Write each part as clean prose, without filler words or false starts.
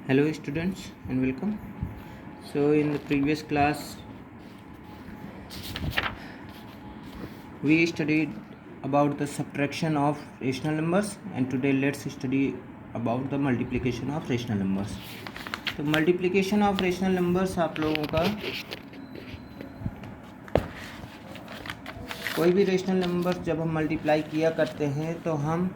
Hello students and welcome. So in the previous class we studied about the subtraction of rational numbers, and today let's study about the multiplication of rational numbers. तो multiplication of rational numbers आप लोगों का कोई भी rational numbers जब हम multiply किया करते हैं तो हम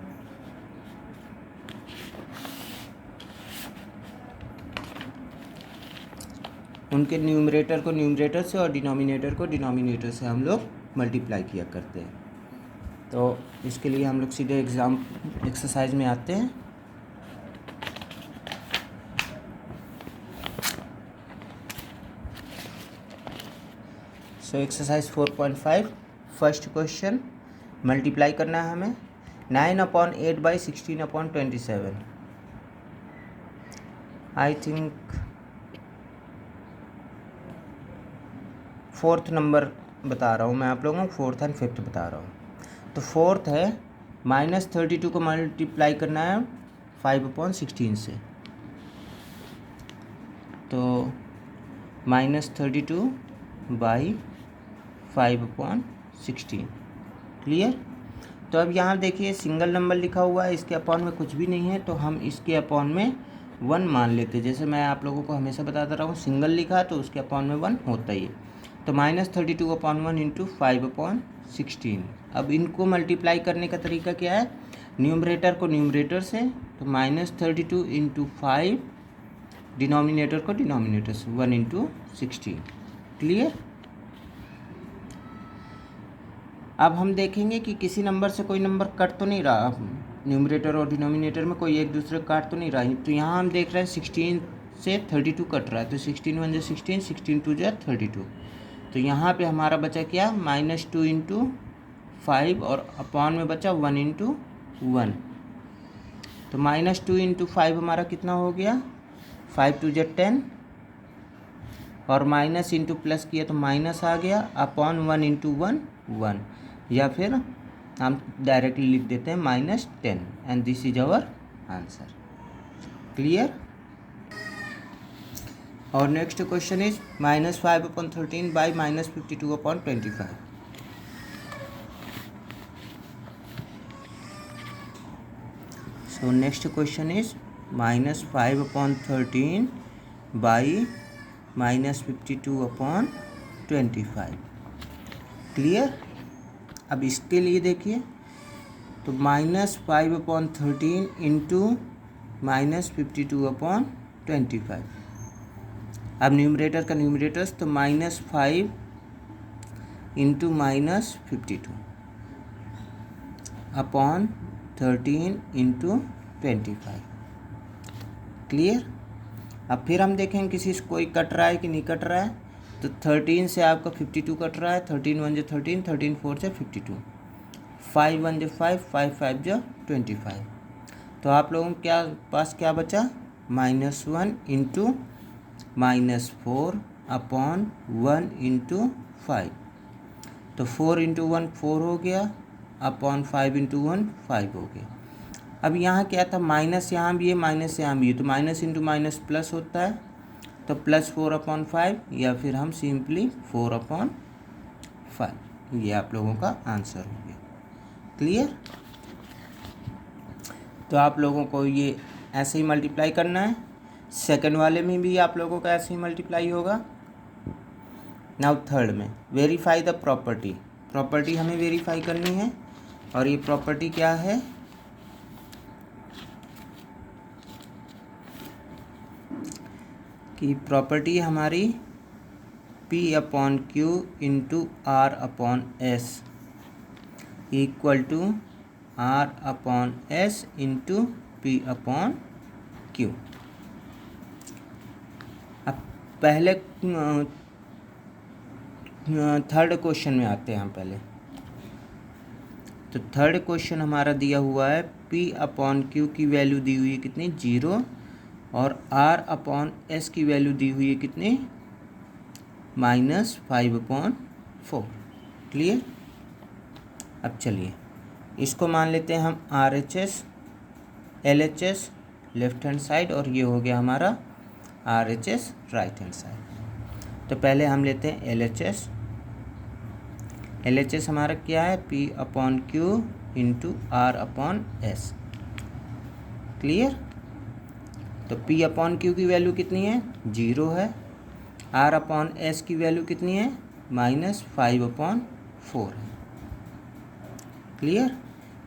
उनके न्यूमरेटर को न्यूमरेटर से और डिनोमिनेटर को डिनोमिनेटर से हम लोग मल्टीप्लाई किया करते हैं। तो इसके लिए हम लोग सीधे एक्सरसाइज में आते हैं। So exercise 4.5 first question, multiply करना है हमें 9/8/16/27। आई थिंक फोर्थ नंबर बता रहा हूँ मैं आप लोगों को, फोर्थ एंड फिफ्थ बता रहा हूँ। तो फोर्थ है -32 को मल्टीप्लाई करना है 5/16 से। तो -32 बाई 5/16। क्लियर। तो अब यहाँ देखिए सिंगल नंबर लिखा हुआ है, इसके अपॉन में कुछ भी नहीं है तो हम इसके अपॉन में 1 मान लेते हैं। जैसे मैं आप लोगों को हमेशा बताता रहा हूँ, सिंगल लिखा तो उसके अपॉन में 1 होता ही है। तो -32/1 इंटू 5/16। अब इनको मल्टीप्लाई करने का तरीका क्या है, न्यूमरेटर को न्यूमरेटर से, तो -32 इंटू 5, डिनोमिनेटर को डिनोमिनेटर से 1 इंटू 16। क्लियर। अब हम देखेंगे कि किसी नंबर से कोई नंबर कट तो नहीं रहा, न्यूमरेटर और डिनोमिनेटर में कोई एक दूसरे काट तो नहीं रहा। तो यहाँ हम देख रहे हैं 16 से 32 कट रहा है, तो 16 1 16, 16 2 32। तो यहाँ पे हमारा बचा क्या, -2 इंटू 5 और अपॉन में बचा 1 इंटू 1। तो -2 इंटू 5 हमारा कितना हो गया, 5 2 10, और माइनस इंटू प्लस किया तो माइनस आ गया, अपॉन 1 इंटू 1 1, या फिर हम डायरेक्टली लिख देते हैं -10, and this is our answer. Clear. और next question is -5/13 by -52/25। So next question is -5/13 by -52/25। Clear. अब इसके लिए देखिए, तो -5/13 इंटू -52/25। अब न्यूमरेटर का न्यूमरेटर्स, तो -5 इंटू -52 अपॉन 13 इंटू 25। क्लियर। अब फिर हम देखेंगे किसी से कोई कट रहा है कि नहीं कट रहा है। तो 13 से आपका 52 कट रहा है, 13 1 13, 13 4 से 52, 5 1 5, 5 5 25। तो आप लोगों के पास क्या बचा, -1 इंटू -4 अपॉन 1 इंटू 5। तो 4 इंटू 1 4 हो गया, अपॉन 5 इंटू 1 5 हो गया। अब यहाँ क्या था, माइनस यहाँ भी है माइनस यहाँ भी है, तो माइनस इंटू माइनस प्लस होता है, तो +4/5, या फिर हम सिंपली 4/5। ये आप लोगों का आंसर हो गया। क्लियर। तो आप लोगों को ये ऐसे ही मल्टीप्लाई करना है, सेकंड वाले में भी आप लोगों का ऐसे ही मल्टीप्लाई होगा। नाउ थर्ड में वेरीफाई द प्रॉपर्टी। प्रॉपर्टी हमें वेरीफाई करनी है, और ये प्रॉपर्टी क्या है, कि प्रॉपर्टी हमारी P/Q into R/S equal to R/S into P/Q। अब पहले थर्ड क्वेश्चन में आते हैं हम पहले। तो थर्ड क्वेश्चन हमारा दिया हुआ है P/Q की वैल्यू दी हुई है कितनी, 0, और R/S की वैल्यू दी हुई है कितनी, -5/4। क्लियर। अब चलिए इसको मान लेते हैं हम RHS, LHS left hand side और ये हो गया हमारा RHS राइट हैंड साइड। तो पहले हम लेते हैं LHS। LHS हमारा क्या है, P/Q इंटू R/S। क्लियर। तो P/Q की वैल्यू कितनी है, 0 है। R/S की वैल्यू कितनी है, -5/4 है। क्लियर।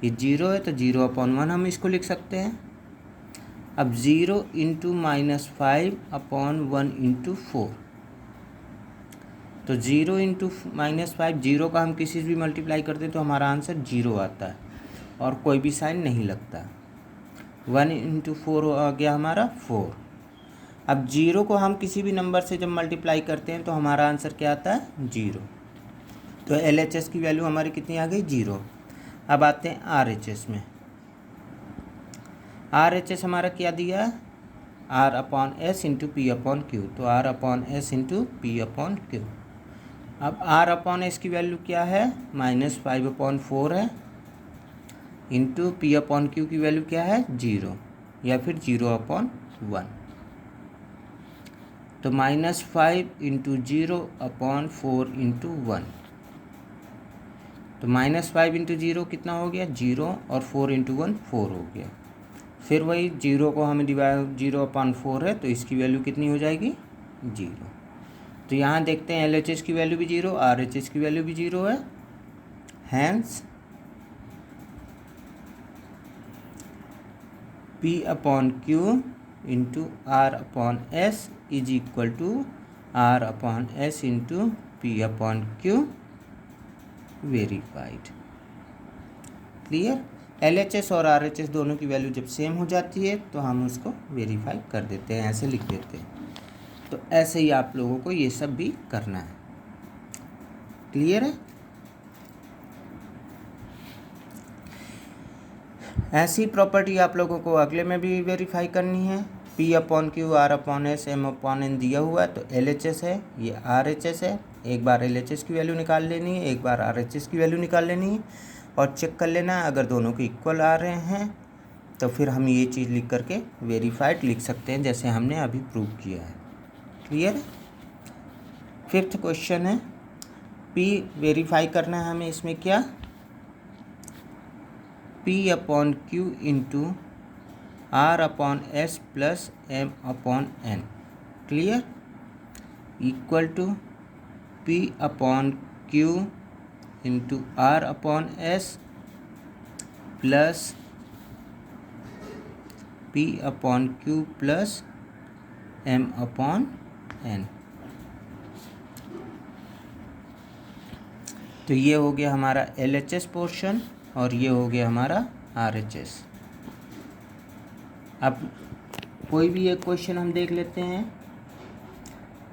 ये 0 है तो 0/1 हम इसको लिख सकते हैं। अब 0 इंटू -5/1 इंटू 4, तो 0 इंटू -5, 0 का हम किसी से भी मल्टीप्लाई करते तो हमारा आंसर 0 आता है और कोई भी साइन नहीं लगता। 1 इंटू 4 आ गया हमारा 4। अब 0 को हम किसी भी नंबर से जब मल्टीप्लाई करते हैं तो हमारा आंसर क्या आता है, 0। तो LHS की वैल्यू हमारी कितनी आ गई, 0। अब आते हैं RHS में। RHS हमारा क्या दिया है, R/S इंटू P/Q। तो R/S इंटू P/Q। अब R/S की वैल्यू क्या है, -5/4 है, इंटू P/Q की वैल्यू क्या है, 0 या फिर 0/1। तो -5 इंटू 0/4 इंटू 1। तो -5 इंटू 0 कितना हो गया, 0, और 4 इंटू 1 4 हो गया। फिर वही 0 को हमें डिवाइड, 0/4 है तो इसकी वैल्यू कितनी हो जाएगी, 0। तो यहाँ देखते हैं LHS की वैल्यू भी 0, RHS की वैल्यू भी 0 है। Hence P/Q into R/S is equal to R/S into P/Q verified. Clear. LHS और RHS दोनों की वैल्यू जब सेम हो जाती है तो हम उसको वेरीफाई कर देते हैं, ऐसे लिख देते हैं। तो ऐसे ही आप लोगों को ये सब भी करना है। क्लियर है। ऐसी प्रॉपर्टी आप लोगों को अगले में भी वेरीफाई करनी है। P/Q R/S M/N दिया हुआ है तो LHS है, ये RHS है। एक बार LHS की वैल्यू निकाल लेनी है, एक बार RHS की वैल्यू निकाल लेनी है और चेक कर लेना है। अगर दोनों के इक्वल आ रहे हैं तो फिर हम ये चीज़ लिख करके वेरीफाइड लिख सकते हैं, जैसे हमने अभी प्रूव किया है। क्लियर है। 5th क्वेश्चन है, P वेरीफाई करना है हमें। इसमें क्या, P/Q into R/S plus M/N। Clear. Equal to P/Q into R/S plus P/Q plus M/N। तो ये हो गया हमारा LHS पोर्शन और ये हो गया हमारा RHS। अब कोई भी एक क्वेश्चन हम देख लेते हैं।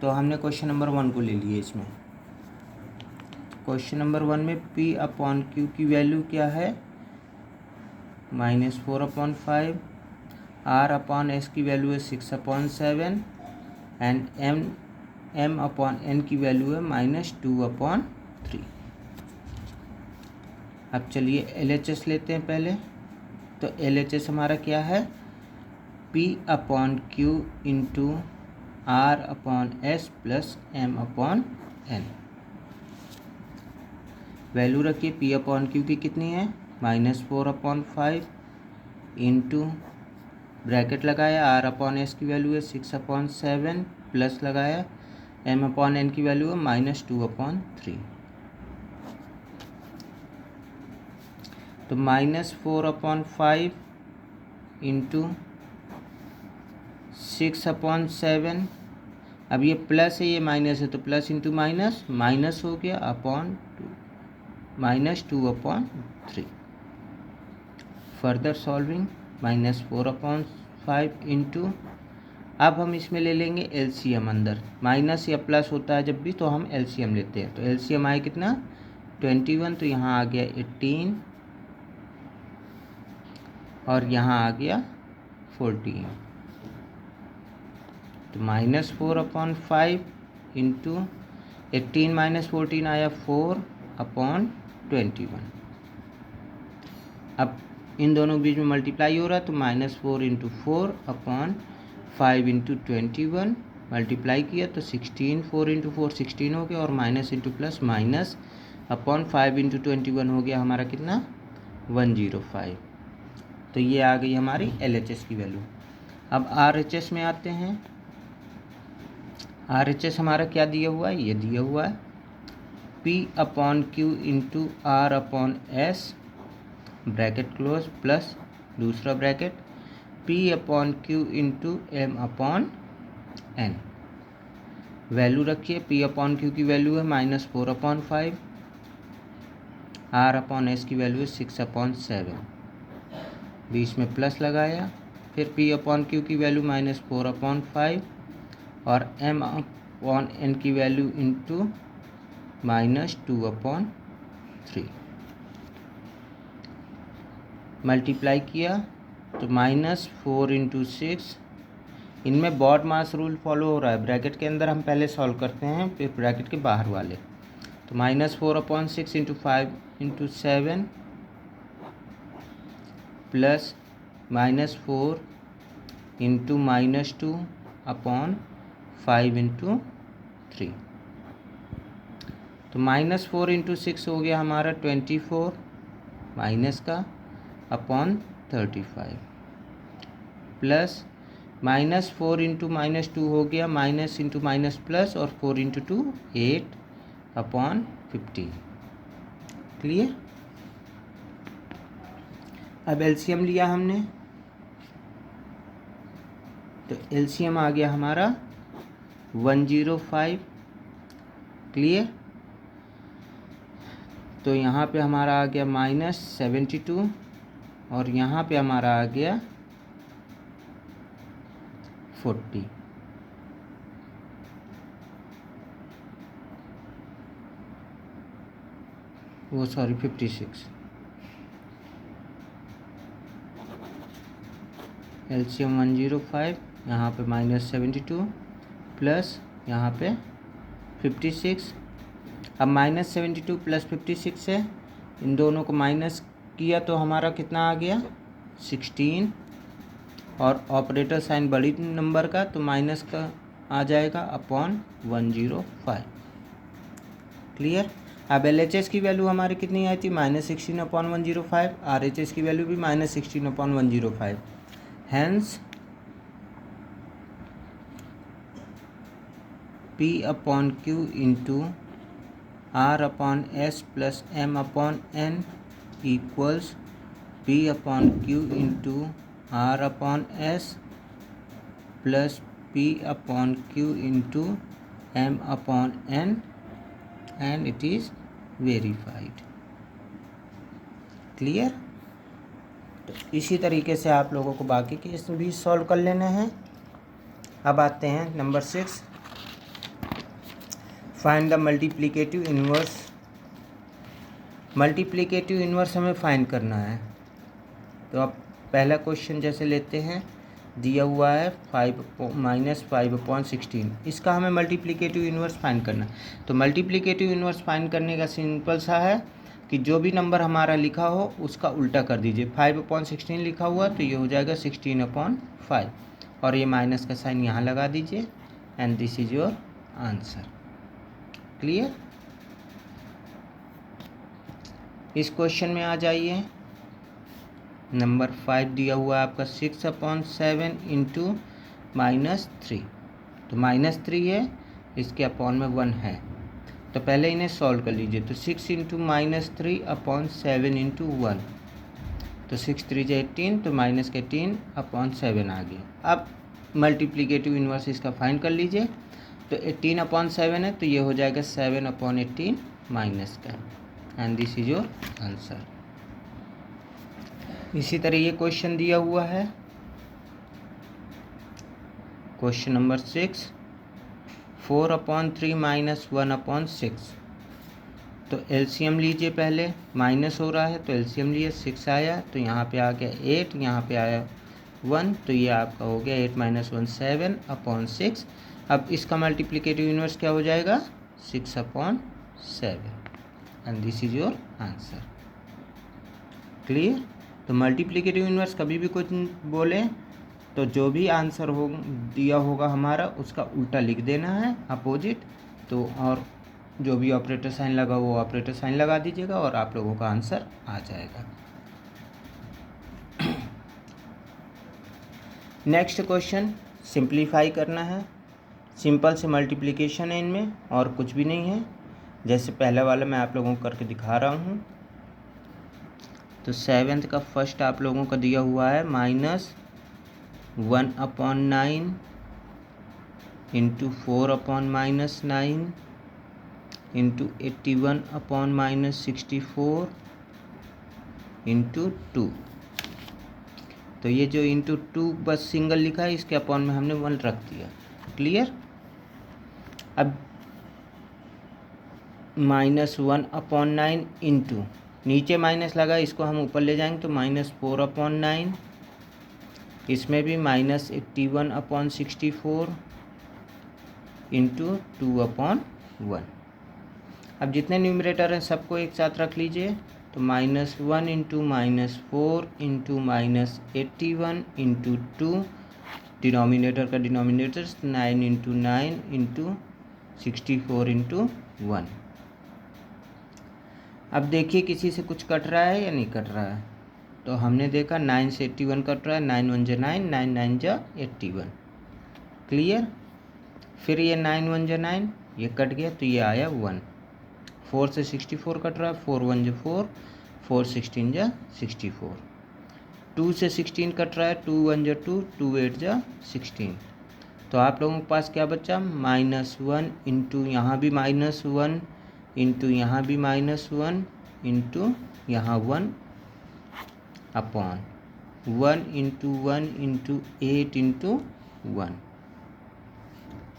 तो हमने क्वेश्चन नंबर 1 को ले लिए इसमें। क्वेश्चन नंबर 1 में P/Q की वैल्यू क्या है, -4/5। R/S की वैल्यू है 6/7 एंड M/N की वैल्यू है -2/3। अब चलिए LHS लेते हैं पहले। तो LHS हमारा क्या है, P/Q into R/S plus M/N। Value रखिए P/Q की कितनी है, -4/5 इंटू ब्रैकेट लगाया, R/S की वैल्यू है 6/7 प्लस लगाया, M/N की वैल्यू है -2/3। तो -4/5 इंटू 6/7। अब ये प्लस है, ये माइनस है, तो प्लस इंटू माइनस, माइनस हो गया अपॉन -2/3। फर्दर सॉल्विंग, -4/5 इंटू, अब हम इसमें ले लेंगे LCM। अंदर माइनस या प्लस होता है जब भी तो हम LCM लेते हैं। तो LCM आए कितना, 21। तो यहाँ आ गया 18 और यहाँ आ गया 14। तो -4/5 इंटू 18 - 14 आया 4/21। अब इन दोनों के बीच में मल्टीप्लाई हो रहा है, तो -4 × 4 अपॉन 5 × 21 मल्टीप्लाई किया तो 16, 4 × 4 16 हो गया, और minus into plus minus upon 5 × 21 हो गया हमारा कितना 105। तो ये आ गई हमारी LHS की वैल्यू। अब RHS में आते हैं। RHS हमारा क्या दिया हुआ है, ये दिया हुआ है P/Q × R/S bracket close plus दूसरा ब्रैकेट P/Q × M/N। वैल्यू रखिए, P/Q की वैल्यू है -4/5, R/S की वैल्यू है 6/7, बीच में प्लस लगाया, फिर P/Q की वैल्यू -4/5 और M/N की वैल्यू इंटू -2/3 मल्टीप्लाई किया तो -4 × 6। इनमें बॉड मास रूल फॉलो हो रहा है, ब्रैकेट के अंदर हम पहले सॉल्व करते हैं फिर ब्रैकेट के बाहर वाले। तो -4/6 × 5 × 7 प्लस -4 × -2/5 × 3। तो -4 × 6 हो गया हमारा 24 माइनस का अपॉन 35 प्लस -4 × -2 हो गया माइनस इंटू माइनस प्लस, और 4 × 2 8/15। क्लियर। अब LCM लिया हमने, तो LCM आ गया हमारा 105। क्लियर। तो यहाँ पे हमारा आ गया -72 और यहाँ पे हमारा आ गया 40। वो सॉरी 56। LCM 105, यहाँ पे -72 प्लस यहाँ पे 56। अब -72 प्लस 56 है, इन दोनों को माइनस किया तो हमारा कितना आ गया 16, और ऑपरेटर साइन बड़ी नंबर का तो माइनस का आ जाएगा अपॉन 105। क्लियर। अब LHS की वैल्यू हमारी कितनी आई थी -16/105, RHS की वैल्यू भी -16/105। Hence P/Q × R/S plus M/N equals P/Q × R/S plus P/Q × M/N and it is verified। Clear. तो इसी तरीके से आप लोगों को बाकी केस भी सॉल्व कर लेने हैं। अब आते हैं number 6, find the multiplicative inverse. Multiplicative inverse हमें फाइंड करना है। तो अब पहला क्वेश्चन जैसे लेते हैं, दिया हुआ है 5-5/16, इसका हमें मल्टीप्लिकेटिव इन्वर्स फाइंड करना है। तो मल्टीप्लिकेटिव इन्वर्स फाइंड करने का सिंपल सा है कि जो भी नंबर हमारा लिखा हो उसका उल्टा कर दीजिए। 5/16 लिखा हुआ तो ये हो जाएगा 16/5, और ये माइनस का साइन यहाँ लगा दीजिए, and this is your answer. Clear. इस क्वेश्चन में आ जाइए। नंबर 5 दिया हुआ है आपका 6/7 × -3, तो -3 है, इसके अपॉन में 1 है, तो पहले इन्हें सॉल्व कर लीजिए। तो 6 × -3/7 × 1, तो 6 3 18, तो -18/7 आ गया। अब मल्टीप्लिकेटिव इन्वर्स इसका फाइंड कर लीजिए। तो 18/7 है, तो ये हो जाएगा 7/18 माइनस का, and this is your answer. इसी तरह ये क्वेश्चन दिया हुआ है, क्वेश्चन नंबर 6, 4/3 - 1/6। तो LCM लीजिए, पहले माइनस हो रहा है तो LCM लिए, 6 आया तो यहाँ पे आ गया 8, यहाँ पे आया 1, तो ये आपका हो गया 8 - 1 7/6। अब इसका मल्टीप्लिकेटिव इन्वर्स क्या हो जाएगा 6/7, and this is your answer. Clear. तो मल्टीप्लिकेटिव इन्वर्स कभी भी कुछ बोले तो जो भी आंसर हो दिया होगा हमारा उसका उल्टा लिख देना है, अपोजिट। तो और जो भी ऑपरेटर साइन लगा वो ऑपरेटर साइन लगा दीजिएगा और आप लोगों का आंसर आ जाएगा। नेक्स्ट क्वेश्चन सिंप्लीफाई करना है। सिंपल से मल्टीप्लिकेशन है इनमें और कुछ भी नहीं है। जैसे पहला वाला मैं आप लोगों को करके दिखा रहा हूँ। तो 7th का फर्स्ट आप लोगों का दिया हुआ है -1/9 इंटू 4/-9 इंटू 81/-64 इंटू 2। तो ये जो इंटू 2 बस सिंगल लिखा है, इसके अपॉन में हमने 1 रख दिया। क्लियर। अब -1/9 इंटू, नीचे माइनस लगा, इसको हम ऊपर ले जाएंगे तो -4/9, इसमें भी -81/64 इंटू 2/1। अब जितने न्यूमरेटर हैं सबको एक साथ रख लीजिए। तो -1 इंटू -4 इंटू -81 इंटू 2, डिनोमिनेटर का डिनोमिनेटर 9 इंटू 9 इंटू 64 इंटू 1। अब देखिए किसी से कुछ कट रहा है या नहीं कट रहा है। तो हमने देखा 9 से 81 कट रहा है, 9 1 जा 9, 9 9 जा 81। क्लियर। फिर ये 9 1 जा 9, ये कट गया तो ये आया 1। 4 से 64 कट रहा है, 4 1 जा 4, 4 16 जा 64। 2 से 16 कट रहा है, 2 1 जा 2, 2 8 जा 16। तो आप लोगों के पास क्या बचा, -1 इंटू यहाँ भी -1 इंटू यहाँ भी -1 इंटू यहाँ 1 upon 1 into 1 into 8 into 1।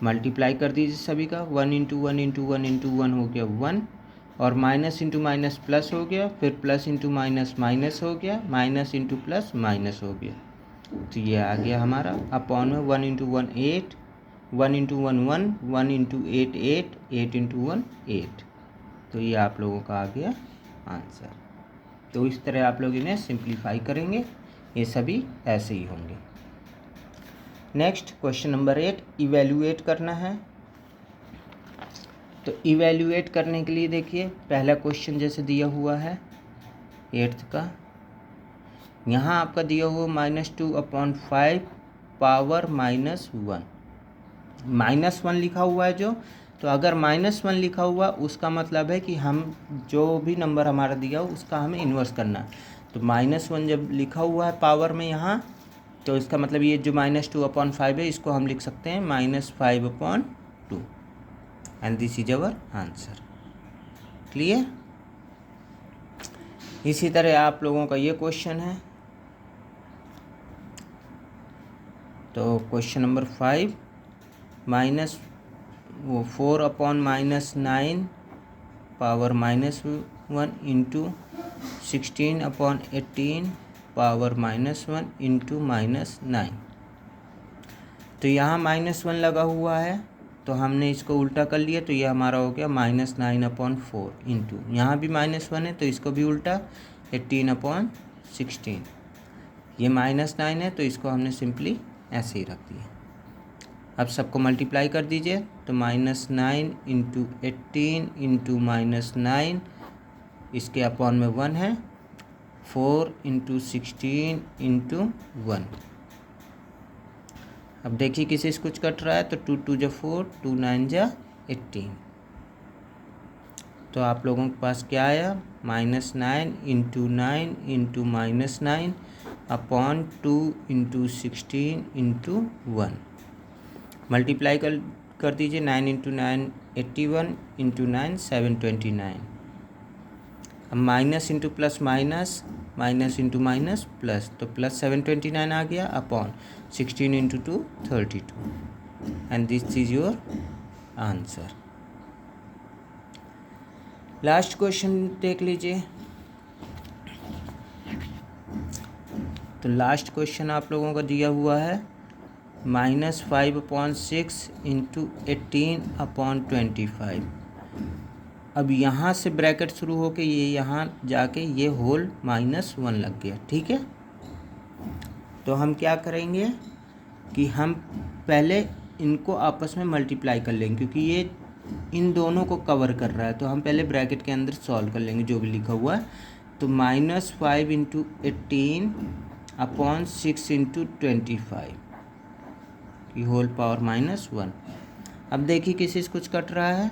Multiply कर दीजिए सभी का। 1 इंटू 1 इंटू 1 इंटू 1 हो गया 1, और माइनस इंटू माइनस प्लस हो गया, फिर प्लस इंटू माइनस माइनस हो गया, माइनस इंटू प्लस माइनस हो गया। तो ये आ गया हमारा अपॉन में 1 इंटू 1 8, 1 इंटू 1 1, 1 इंटू 8 8, 8 इंटू 1 8। तो ये आप लोगों का आ गया आंसर। तो इस तरह आप लोग इन्हें सिंप्लीफाई करेंगे, ये सभी ऐसे ही होंगे। नेक्स्ट क्वेश्चन नंबर 8, इवैल्यूएट करना है। तो इवैल्यूएट करने के लिए देखिए पहला क्वेश्चन जैसे दिया हुआ है 8th का, यहाँ आपका दिया हुआ -2/5 पावर -1, -1 लिखा हुआ है जो। तो अगर -1 लिखा हुआ उसका मतलब है कि हम जो भी नंबर हमारा दिया हो उसका हमें इन्वर्स करना है। तो -1 जब लिखा हुआ है पावर में यहाँ, तो इसका मतलब ये जो -2/5 है इसको हम लिख सकते हैं -5/2, and this is our answer. Clear. इसी तरह आप लोगों का ये क्वेश्चन है। तो question number 5, -4/-9 power -1 into 16/18 power -1 into -9। तो यहाँ -1 लगा हुआ है तो हमने इसको उल्टा कर लिया, तो ये हमारा हो गया -9/4 इंटू, यहाँ भी -1 है तो इसको भी उल्टा 18/16। ये -9 है तो इसको हमने सिंपली ऐसे ही रख दिया। अब सबको मल्टीप्लाई कर दीजिए। तो -9 इंटू 18 इंटू -9, इसके अपॉन में 1 है, 4 इंटू 16 इंटू 1। अब देखिए किसी से कुछ कट रहा है तो 2 2 जा 4, 2 9 जा 18। तो आप लोगों के पास क्या आया, -9 into 9 into -9 upon 2 into 16 into 1। Multiply कर दीजिए। 9 इंटू 9 81 इंटू 9 729। अब minus into plus minus, minus into minus plus, तो प्लस 729 आ गया upon 16 into 2 32, and this is your answer. Last question देख लीजिए। तो लास्ट क्वेश्चन आप लोगों का दिया हुआ है -5/6 इंटू 18/25। अब यहाँ से ब्रैकेट शुरू होके ये यहाँ जाके ये होल -1 लग गया, ठीक है। तो हम क्या करेंगे कि हम पहले इनको आपस में मल्टीप्लाई कर लेंगे, क्योंकि ये इन दोनों को कवर कर रहा है। तो हम पहले ब्रैकेट के अंदर सॉल्व कर लेंगे जो भी लिखा हुआ है। तो -5 × 18 अपॉन 6 × 25 की होल पावर -1। अब देखिए किसी से कुछ कट रहा है,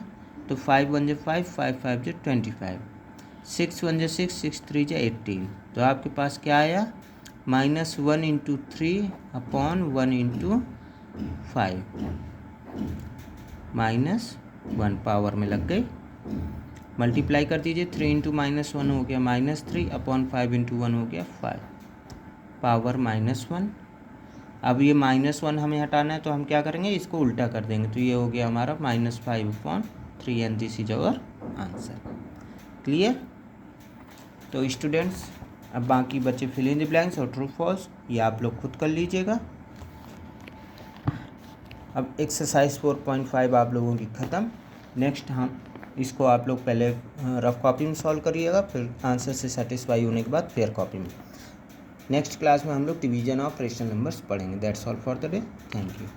तो 5 × 1 = 5, 5 × 5 = 25, 6 × 1 = 6, 6 × 3 = 18। तो आपके पास क्या आया, -1 × 3 अपॉन 1 × 5, -1 पावर में लग गई। मल्टीप्लाई कर दीजिए, 3 × -1 हो गया -3 अपॉन 5 × 1 हो गया 5 पावर -1। अब ये -1 हमें हटाना है, तो हम क्या करेंगे, इसको उल्टा कर देंगे। तो ये हो गया हमारा -5/3 and this is our answer. Clear. तो स्टूडेंट्स अब बाकी बच्चे फिल इन द ब्लैंक्स और ट्रू फॉल्स ये आप लोग खुद कर लीजिएगा। अब एक्सरसाइज 4.5 आप लोगों की ख़त्म। नेक्स्ट हम इसको आप लोग पहले रफ कॉपी में सॉल्व करिएगा, फिर आंसर से सेटिस्फाई होने के बाद फेयर कॉपी में। नेक्स्ट क्लास में हम लोग डिवीजन ऑफ रेशनल नंबर्स पढ़ेंगे। That's all for the day. Thank you.